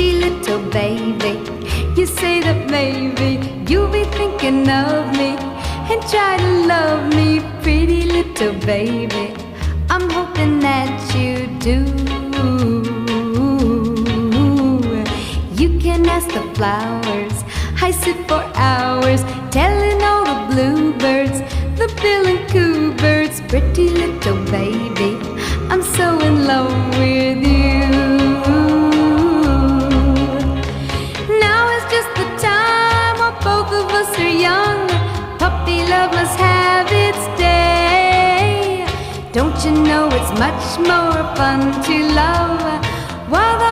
pretty little baby. You say that maybe you'll be thinking of me and try to love me, pretty little baby. I'm hoping that you do. You can ask the flowers, I sit for hours telling all the bluebirds, the bill and coo birds, pretty little baby, I'm so in love with you. Now is just the time while both of us are young. Puppy love must have its day. Don't you know it's much more fun to love while the